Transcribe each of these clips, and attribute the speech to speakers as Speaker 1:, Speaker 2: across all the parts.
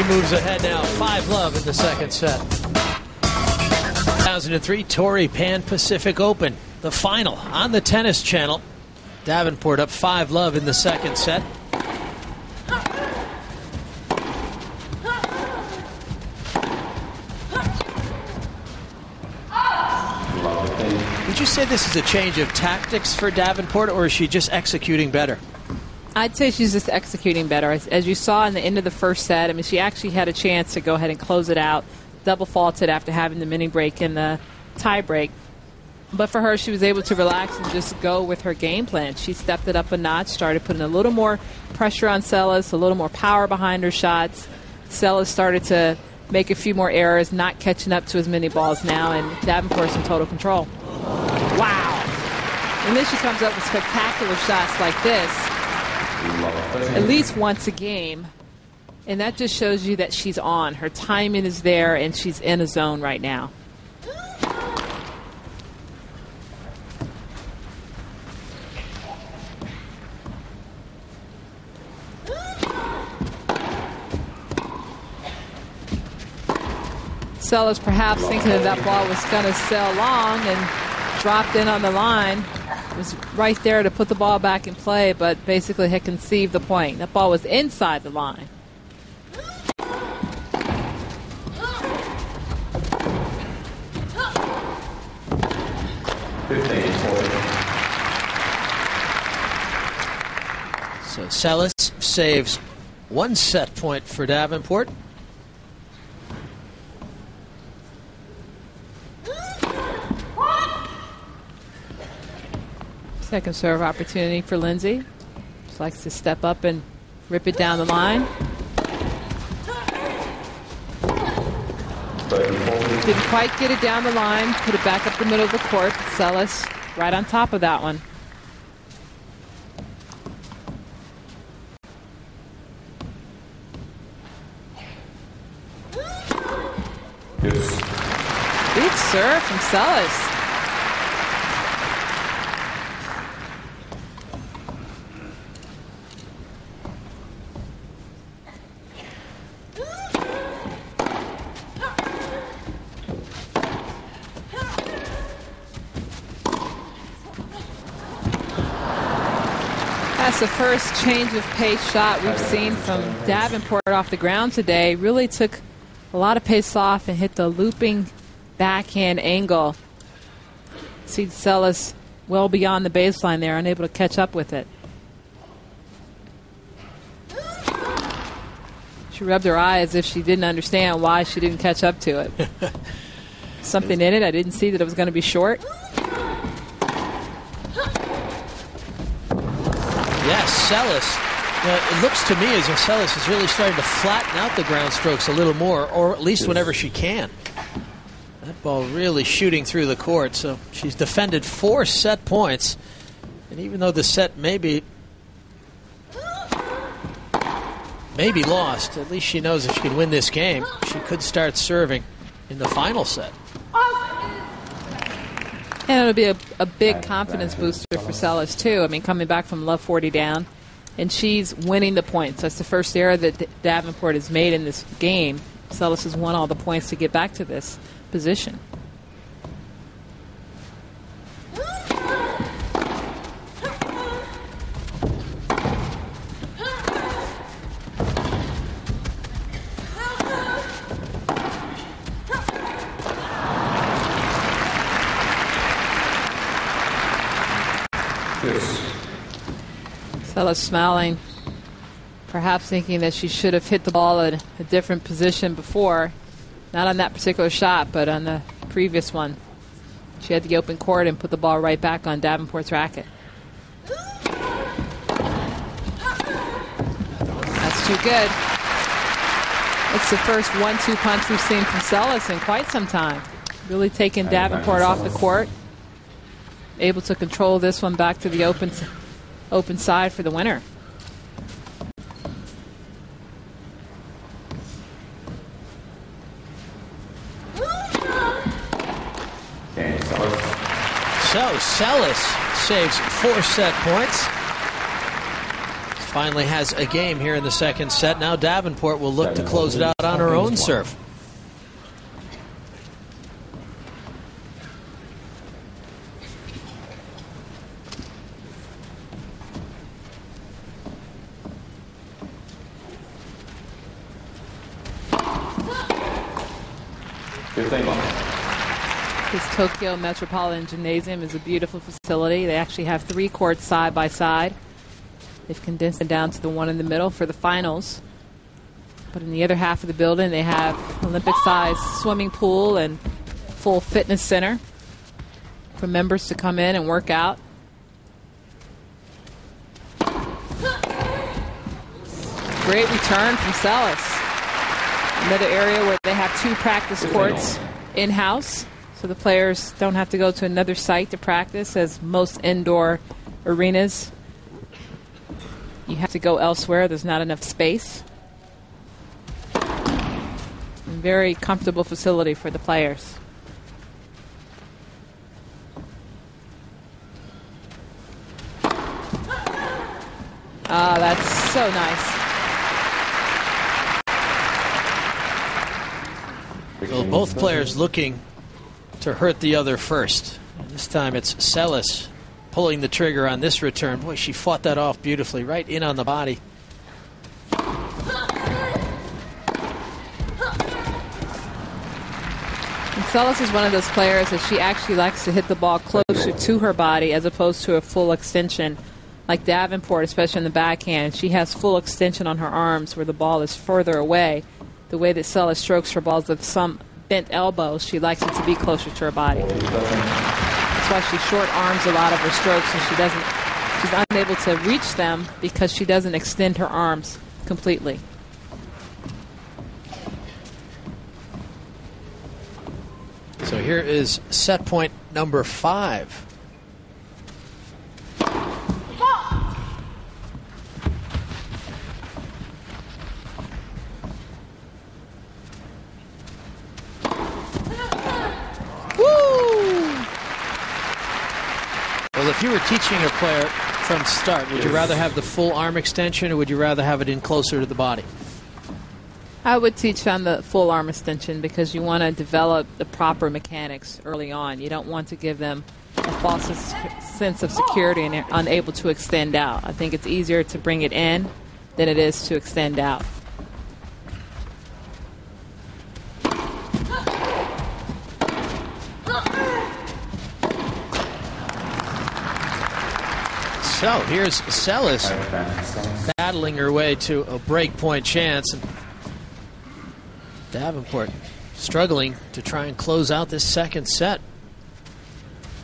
Speaker 1: moves ahead now, 5-love in the second set. 2003 Torrey Pan Pacific Open, the final on the Tennis Channel. Davenport up 5-love in the second set. Would you say this is a change of tactics for Davenport, or is she just executing better?
Speaker 2: I'd say she's just executing better. As you saw in the end of the first set, I mean, she actually had a chance to go ahead and close it out, double faulted after having the mini break and the tie break. But for her, she was able to relax and just go with her game plan. She stepped it up a notch, started putting a little more pressure on Seles, a little more power behind her shots. Seles started to make a few more errors, not catching up to as many balls now, and Davenport's in total control. Wow. And then she comes up with spectacular shots like this, at least once a game. And that just shows you that she's on. Her timing is there, and she's in a zone right now. Seles perhaps thinking that ball was going to sail long and dropped in on the line. Was right there to put the ball back in play, but basically had conceived the point. That ball was inside the line.
Speaker 1: So Seles saves one set point for Davenport.
Speaker 2: Second serve opportunity for Lindsay. She likes to step up and rip it down the line. Didn't quite get it down the line. Put it back up the middle of the court. Seles right on top of that one. Big serve from Seles. That's the first change of pace shot we've seen from Davenport off the ground today. Really took a lot of pace off and hit the looping backhand angle. See Seles well beyond the baseline there, unable to catch up with it. She rubbed her eye as if she didn't understand why she didn't catch up to it. Something in it. I didn't see that it was going to be short.
Speaker 1: Yes, Seles. It looks to me as if Seles is really starting to flatten out the ground strokes a little more, or at least whenever she can. That ball really shooting through the court. So she's defended 4 set points. And even though the set may be lost, at least she knows if she can win this game, she could start serving in the final set.
Speaker 2: And it'll be a big confidence booster for Seles, too. I mean, coming back from love 40 down, and she's winning the points. That's the first error that Davenport has made in this game. Seles has won all the points to get back to this position. Seles smiling, perhaps thinking that she should have hit the ball at a different position before. Not on that particular shot, but on the previous one. She had the open court and put the ball right back on Davenport's racket. That's too good. It's the first 1-2 punch we've seen from Seles in quite some time. Really taking Davenport off the court. Able to control this one back to the open side for the winner. So
Speaker 1: Seles saves 4 set points. finally has a game here in the second set. Now Davenport will look to close it out on her own serve.
Speaker 2: This Tokyo Metropolitan Gymnasium is a beautiful facility. They actually have 3 courts side by side. They've condensed it down to the one in the middle for the finals. But in the other half of the building, they have Olympic-sized swimming pool and full fitness center for members to come in and work out. Great return from Seles. Another area where they have 2 practice courts in-house, so the players don't have to go to another site to practice, as most indoor arenas, you have to go elsewhere. There's not enough space. Very comfortable facility for the players. Ah, that's so nice.
Speaker 1: Well, both players looking to hurt the other first. And this time it's Seles pulling the trigger on this return. Boy, she fought that off beautifully, right in on the body.
Speaker 2: And Seles is one of those players that she actually likes to hit the ball closer to her body as opposed to a full extension. Like Davenport, especially in the backhand, she has full extension on her arms where the ball is further away. The way that Seles strokes her balls with some bent elbows, she likes it to be closer to her body. That's why she short arms a lot of her strokes, and she's unable to reach them because she doesn't extend her arms completely.
Speaker 1: So here is set point number 5. Well, if you were teaching a player from start, would you rather have the full arm extension or would you rather have it in closer to the body?
Speaker 2: I would teach on the full arm extension because you want to develop the proper mechanics early on. You don't want to give them a false sense of security and they're unable to extend out. I think it's easier to bring it in than it is to extend out.
Speaker 1: So here's Seles battling her way to a breakpoint chance. And Davenport struggling to try and close out this second set.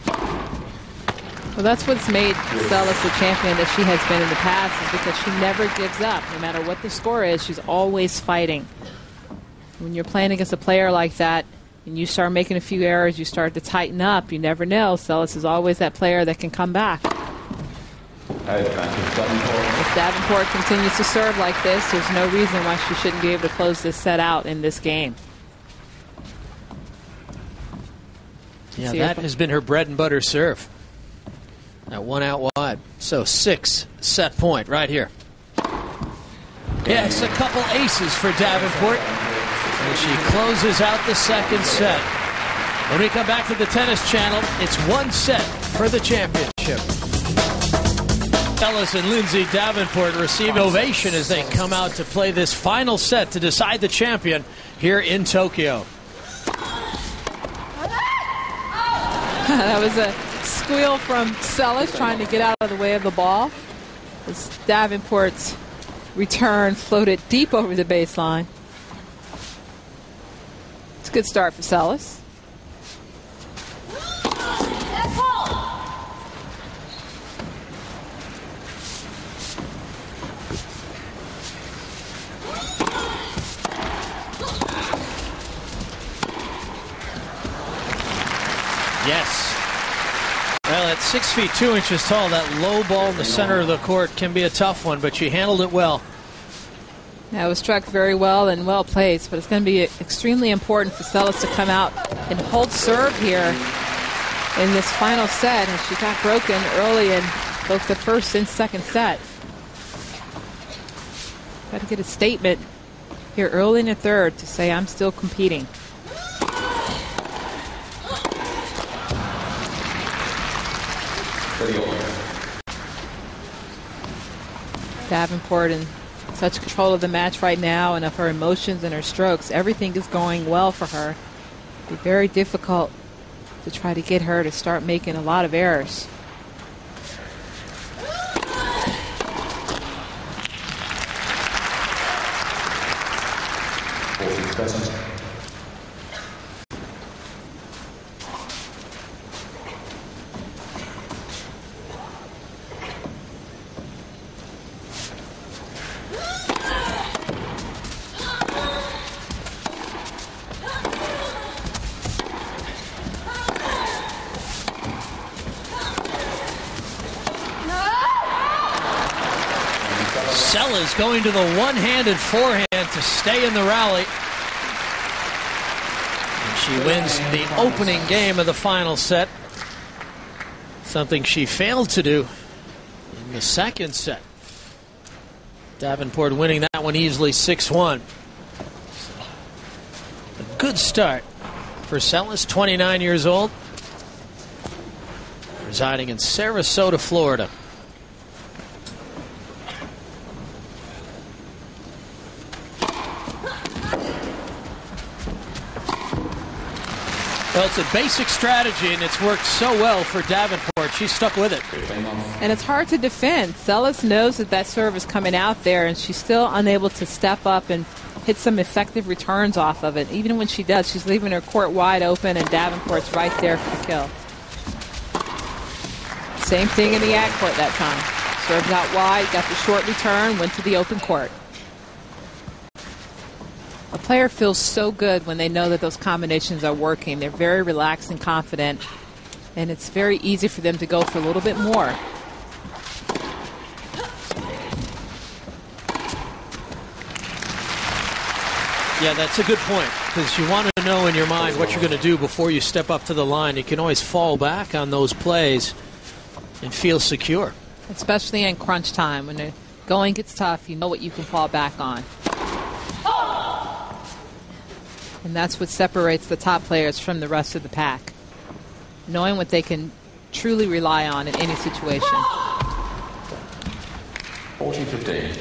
Speaker 2: Well, that's what's made Seles the champion that she has been in the past, is because she never gives up. No matter what the score is, she's always fighting. When you're playing against a player like that and you start making a few errors, you start to tighten up. You never know. Seles is always that player that can come back. If Davenport continues to serve like this, there's no reason why she shouldn't be able to close this set out in this game.
Speaker 1: Yeah, that has been her bread and butter serve. That one out wide. So 6 set point right here. Yes, a couple aces for Davenport. And she closes out the second set. When we come back to the tennis channel, it's 1 set for the championship. Seles and Lindsay Davenport receive ovation as they come out to play this final set to decide the champion here in Tokyo.
Speaker 2: That was a squeal from Seles trying to get out of the way of the ball. As Davenport's return floated deep over the baseline. It's a good start for Seles.
Speaker 1: Yes. Well, at 6 feet 2 inches tall, that low ball in the center of the court can be a tough one, but she handled it well.
Speaker 2: Yeah, it was struck very well and well placed, but it's going to be extremely important for Seles to come out and hold serve here in this final set, and she got broken early in both the first and second set. Try to get a statement here early in the third to say I'm still competing. Davenport in such control of the match right now and of her emotions and her strokes. Everything is going well for her. It'll be very difficult to try to get her to start making a lot of errors.
Speaker 1: Seles going to the one-handed forehand to stay in the rally. And she wins the opening game of the final set. Something she failed to do in the second set. Davenport winning that one easily 6-1. A good start for Seles, 29 years old, residing in Sarasota, Florida. Well, it's a basic strategy, and it's worked so well for Davenport. She's stuck with it.
Speaker 2: And it's hard to defend. Seles knows that that serve is coming out there, and she's still unable to step up and hit some effective returns off of it. Even when she does, she's leaving her court wide open, and Davenport's right there for the kill. Same thing in the ad court that time. Served out wide, got the short return, went to the open court. A player feels so good when they know that those combinations are working. They're very relaxed and confident, and it's very easy for them to go for a little bit more.
Speaker 1: Yeah, that's a good point, because you want to know in your mind what you're going to do before you step up to the line. You can always fall back on those plays and feel secure.
Speaker 2: Especially in crunch time. When the going gets tough, you know what you can fall back on. And that's what separates the top players from the rest of the pack. Knowing what they can truly rely on in any situation.
Speaker 3: 14-15.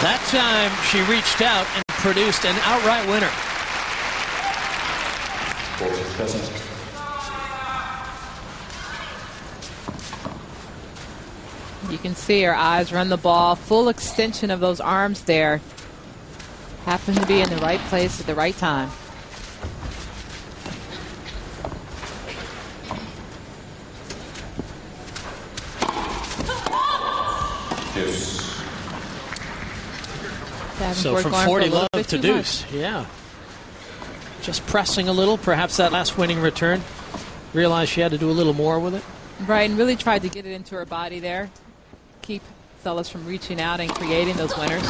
Speaker 1: That time she reached out and produced an outright winner.
Speaker 2: You can see her eyes run the ball. Full extension of those arms there. Happened to be in the right place at the right time.
Speaker 1: So from 40 love to deuce. Yeah. Just pressing a little. Perhaps that last winning return. Realized she had to do a little more with it.
Speaker 2: Right, and really tried to get it into her body there. Keep Seles from reaching out and creating those winners.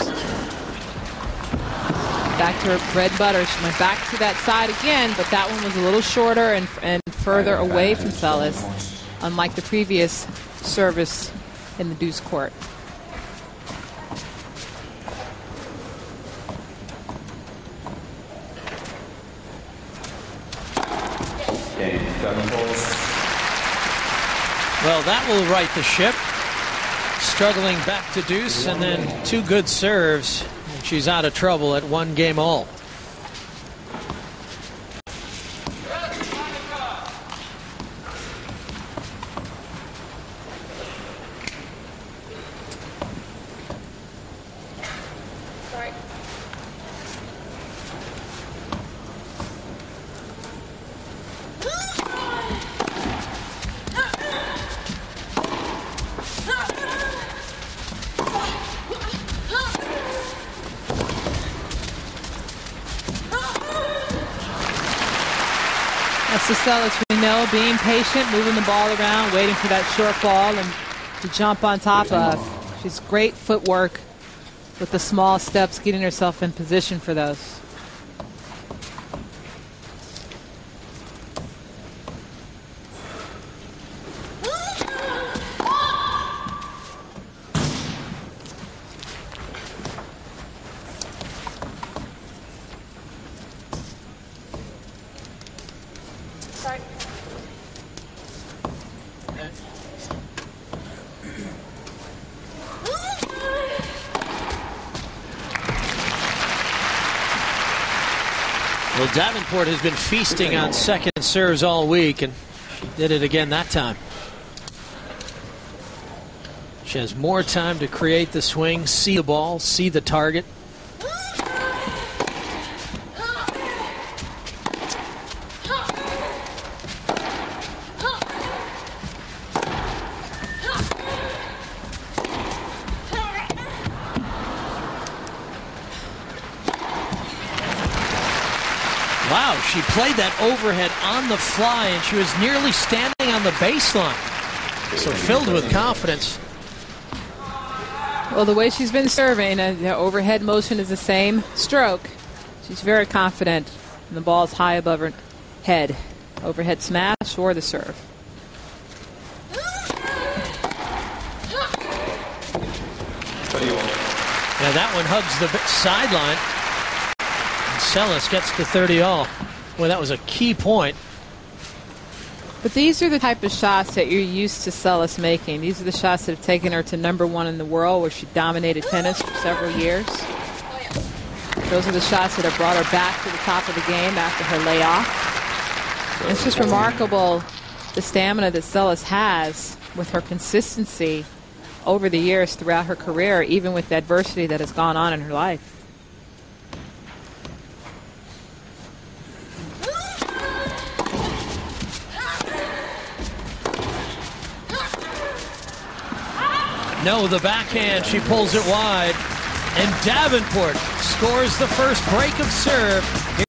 Speaker 2: Back to her bread and butter. She went back to that side again, but that one was a little shorter and further away from Seles, unlike the previous service in the deuce court.
Speaker 1: Well, that will right the ship. Struggling back to deuce, and then two good serves. And she's out of trouble at 1 game all.
Speaker 2: To Seles, we know, being patient, moving the ball around, waiting for that short ball and to jump on top of. She's great footwork with the small steps, getting herself in position for those.
Speaker 1: Well, Davenport has been feasting on second serves all week, and she did it again that time. She has more time to create the swing, see the ball, see the target. Wow, she played that overhead on the fly, and she was nearly standing on the baseline. So filled with confidence.
Speaker 2: Well, the way she's been serving, the overhead motion is the same stroke. She's very confident, and the ball is high above her head. Overhead smash or the serve.
Speaker 1: Yeah, that one hugs the sideline. Seles gets to 30 all. Well, that was a key point.
Speaker 2: But these are the type of shots that you're used to Seles making. These are the shots that have taken her to #1 in the world, where she dominated tennis for several years. Those are the shots that have brought her back to the top of the game after her layoff. And it's just remarkable the stamina that Seles has with her consistency over the years throughout her career, even with the adversity that has gone on in her life.
Speaker 1: No, the backhand, she pulls it wide. And Davenport scores the first break of serve.